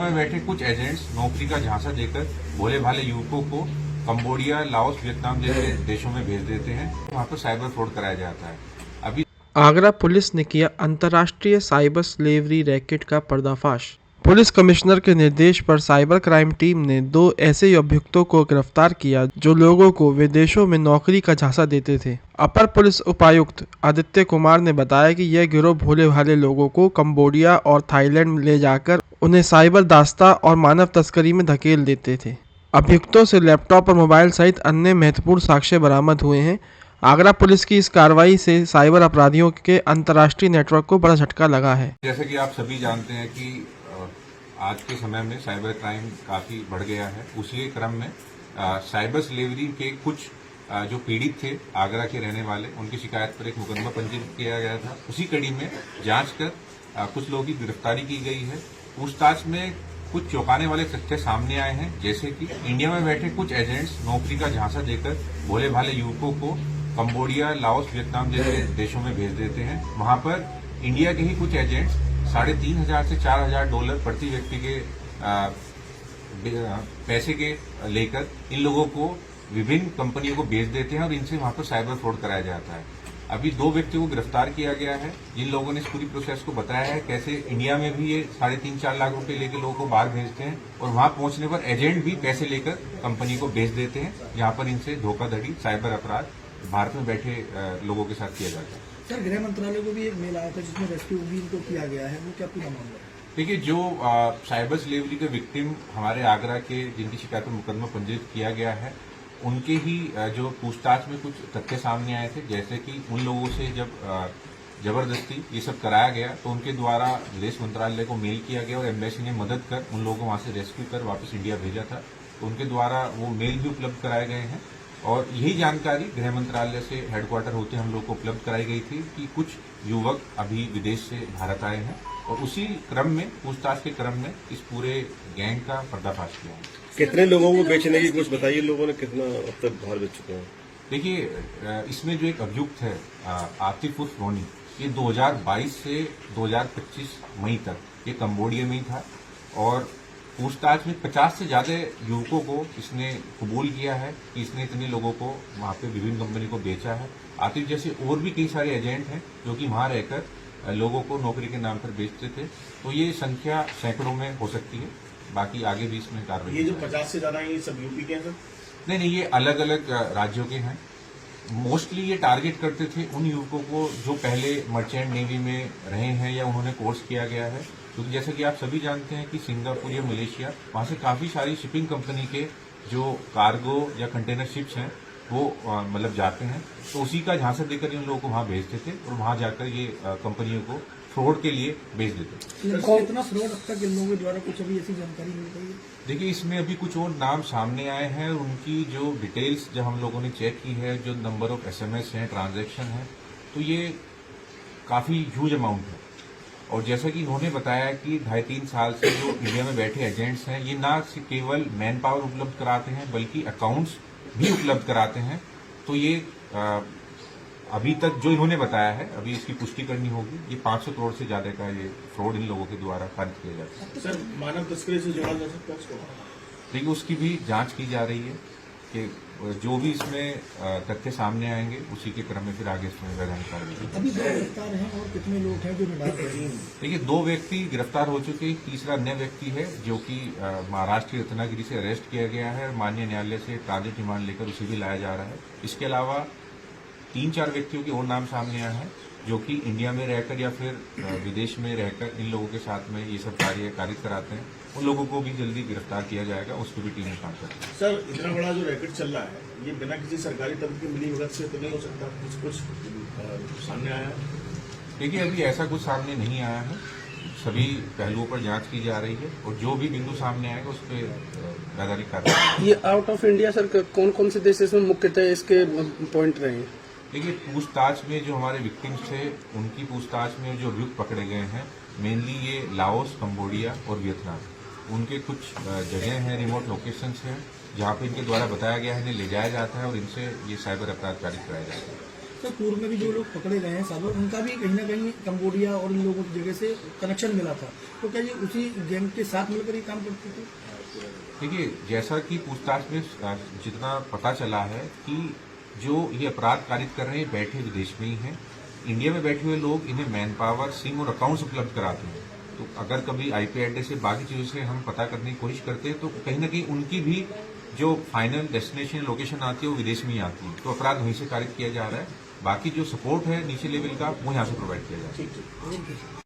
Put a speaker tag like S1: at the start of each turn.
S1: में बैठे कुछ एजेंट्स नौकरी का झांसा देकर भोले भाले युवकों को कंबोडिया, लाओस, वियतनाम जैसे देशों में भेज देते हैं। वहां पर साइबर फ्रॉड कराया जाता है। अभी
S2: आगरा पुलिस ने किया अंतर्राष्ट्रीय साइबर स्लेवरी रैकेट का पर्दाफाश। पुलिस कमिश्नर के निर्देश पर साइबर क्राइम टीम ने 2 ऐसे अभियुक्तों को गिरफ्तार किया जो लोगों को विदेशों में नौकरी का झांसा देते थे। अपर पुलिस उपायुक्त आदित्य कुमार ने बताया कि यह गिरोह भोले भाले लोगों को कंबोडिया और थाईलैंड ले जाकर उन्हें साइबर दास्ता और मानव तस्करी में धकेल देते थे। अभियुक्तों से लैपटॉप और मोबाइल सहित अन्य महत्वपूर्ण साक्ष्य बरामद हुए हैं। आगरा पुलिस की इस कार्रवाई से साइबर अपराधियों के अंतर्राष्ट्रीय नेटवर्क को बड़ा झटका लगा है।
S1: जैसे कि आप सभी जानते हैं कि आज के समय में साइबर क्राइम काफी बढ़ गया है। उसी के क्रम में साइबर स्लेवरी के कुछ जो पीड़ित थे आगरा के रहने वाले, उनकी शिकायत पर एक मुकदमा पंजीकृत किया गया था। उसी कड़ी में जांच कर कुछ लोगों की गिरफ्तारी की गई है। पूछताछ में कुछ चौंकाने वाले तथ्य सामने आए हैं, जैसे कि इंडिया में बैठे कुछ एजेंट्स नौकरी का झांसा देकर भोले भाले युवकों को कंबोडिया, लाओस, वियतनाम जैसे देशों में भेज देते हैं। वहां पर इंडिया के ही कुछ एजेंट्स $3,500 से $4,000 प्रति व्यक्ति के पैसे के लेकर इन लोगों को विभिन्न कंपनियों को बेच देते हैं और इनसे वहां पर साइबर फ्रॉड कराया जाता है। अभी 2 व्यक्तियों को गिरफ्तार किया गया है, जिन लोगों ने इस पूरी प्रोसेस को बताया है, कैसे इंडिया में भी ये 3.5-4 लाख रुपए लेकर लोगों को बाहर भेजते हैं और वहां पहुंचने पर एजेंट भी पैसे लेकर कंपनी को बेच देते हैं, जहां पर इनसे धोखाधड़ी, साइबर अपराध भारत में बैठे लोगों के साथ किया जाता है।
S3: सर, गृह मंत्रालय को भी एक मेल आया था जिसमें रेस्क्यू भी इनको किया गया है, वो क्या पूरा मामला है?
S1: देखिए, जो साइबर स्लेवरी के विक्टिम हमारे आगरा के जिनकी शिकायत पर मुकदमा पंजीकृत किया गया है, उनके ही जो पूछताछ में कुछ तथ्य सामने आए थे, जैसे कि उन लोगों से जब जबरदस्ती ये सब कराया गया तो उनके द्वारा विदेश मंत्रालय को मेल किया गया और एम्बेसी ने मदद कर उन लोगों को वहां से रेस्क्यू कर वापस इंडिया भेजा था। तो उनके द्वारा वो मेल भी उपलब्ध कराए गए हैं और यही जानकारी गृह मंत्रालय से हेडक्वार्टर होते हम लोग को उपलब्ध कराई गई थी कि कुछ युवक अभी विदेश से भारत आए हैं और उसी क्रम में, पूछताछ के क्रम में इस पूरे गैंग का पर्दाफाश किया है।
S4: कितने लोगों को बेचने की कुछ बताइए, लोगों ने कितना अब तक बाहर बेच चुके हैं?
S1: देखिए, इसमें जो एक अभियुक्त है आतिफ उर्फ रोनी, ये 2022 से 2025 मई तक ये कंबोडिया में ही था और पूछताछ में 50 से ज्यादा युवकों को इसने कबूल किया है कि इसने इतने लोगों को वहां पे विभिन्न कंपनी को बेचा है। आतिफ जैसे और भी कई सारे एजेंट हैं जो कि वहां रहकर लोगों को नौकरी के नाम पर बेचते थे। तो ये संख्या सैकड़ों में हो सकती है, बाकी आगे भी इसमें कार्रवाई।
S4: ये जो 50 से ज्यादा है, ये सब यूपी के हैं सर?
S1: नहीं, ये अलग अलग राज्यों के हैं। मोस्टली ये टारगेट करते थे उन युवकों को जो पहले मर्चेंट नेवी में रहे हैं या उन्होंने कोर्स किया गया है, क्योंकि जैसे कि आप सभी जानते हैं कि सिंगापुर या मलेशिया, वहां से काफी सारी शिपिंग कंपनी के जो कार्गो या कंटेनर शिप्स हैं वो मतलब जाते हैं। तो उसी का झांसा देकर इन लोगों को वहां भेजते थे और वहां जाकर ये कंपनियों को फ्रॉड के लिए भेज देते थे।
S3: कितना फ्रॉड अब तक इन लोगों के द्वारा कुछ अभी ऐसी जानकारी मिल रही है?
S1: देखिए, इसमें अभी कुछ और नाम सामने आए हैं और उनकी जो डिटेल्स जब हम लोगों ने चेक की है, जो नंबर ऑफ SMS हैं, ट्रांजैक्शन है, तो ये काफी ह्यूज अमाउंट है। और जैसा कि इन्होंने बताया कि 2.5-3 साल से जो इंडिया में बैठे एजेंट्स हैं, ये ना केवल मैन पावर उपलब्ध कराते हैं बल्कि अकाउंट्स भी उपलब्ध कराते हैं। तो ये अभी तक जो इन्होंने बताया है, अभी इसकी पुष्टि करनी होगी, ये 500 करोड़ से ज्यादा का ये फ्रॉड इन लोगों के द्वारा खारिज किया जाता है।
S4: सर, मानव तस्करी से जोड़ा जा सकता है उसको?
S1: देखिए, उसकी भी जांच की जा रही है कि जो भी इसमें तथ्य सामने आएंगे उसी के क्रम में फिर आगे इसमें वैधानिक कार्रवाई।
S3: अभी 2 गिरफ्तार हैं और कितने लोग हैं जो निभाग रहे हैं?
S1: देखिए, 2 व्यक्ति गिरफ्तार हो चुके हैं, तीसरा अन्य व्यक्ति है जो कि महाराष्ट्र के रत्नागिरी से अरेस्ट किया गया है। माननीय न्यायालय से ट्रांजिट रिमांड लेकर उसे भी लाया जा रहा है। इसके अलावा 3-4 व्यक्तियों के और नाम सामने आए हैं जो कि इंडिया में रहकर या फिर विदेश में रहकर इन लोगों के साथ में ये सब कार्य कारित कराते हैं। उन लोगों को भी जल्दी गिरफ्तार किया जाएगा, उस पर भी टीमें काम कर रही है।
S4: सर, इतना बड़ा जो रैकेट चल रहा है, ये बिना किसी सरकारी तंत्र की मिली भगत से तो नहीं हो सकता? कुछ सामने आया है?
S1: देखिए, अभी ऐसा कुछ सामने नहीं आया है। सभी पहलुओं पर जांच की जा रही है और जो भी बिंदु सामने आएगा उस पर वैधानिक कार्रवाई।
S5: ये आउट ऑफ इंडिया सर, कौन कौन से देश इसमें मुख्यतः इसके पॉइंट रहे हैं?
S1: देखिए, पूछताछ में जो हमारे विक्टिम्स थे उनकी पूछताछ में जो अभियुक्त पकड़े गए हैं, मेनली ये लाओस, कंबोडिया और वियतनाम, उनके कुछ जगह हैं, रिमोट लोकेशंस हैं जहां पे इनके द्वारा बताया गया है इन्हें ले जाया जाता है और इनसे ये साइबर अपराध कारित कराया जाता है।
S3: सर पूर्व में भी जो लोग पकड़े गए हैं साइबर, उनका भी कहीं ना कहीं कंबोडिया और इन लोगों की जगह से कनेक्शन मिला था, तो क्या ये उसी गैंग के साथ मिलकर ये काम करते थे?
S1: देखिए, जैसा कि पूछताछ में जितना पता चला है कि जो ये अपराध कारित कर रहे हैं बैठे विदेश में ही हैं। इंडिया में बैठे हुए लोग इन्हें मैन पावर, सिम और अकाउंट्स उपलब्ध कराते हैं। तो अगर कभी आईपी एड्रेस से बाकी चीजों से हम पता करने की कोशिश करते हैं तो कहीं ना कहीं उनकी भी जो फाइनल डेस्टिनेशन लोकेशन आती है वो विदेश में ही आती है। तो अपराध वहीं से कारित किया जा रहा है। बाकी जो सपोर्ट है नीचे लेवल का वो यहाँ से प्रोवाइड किया जा रहा है।
S3: ओके।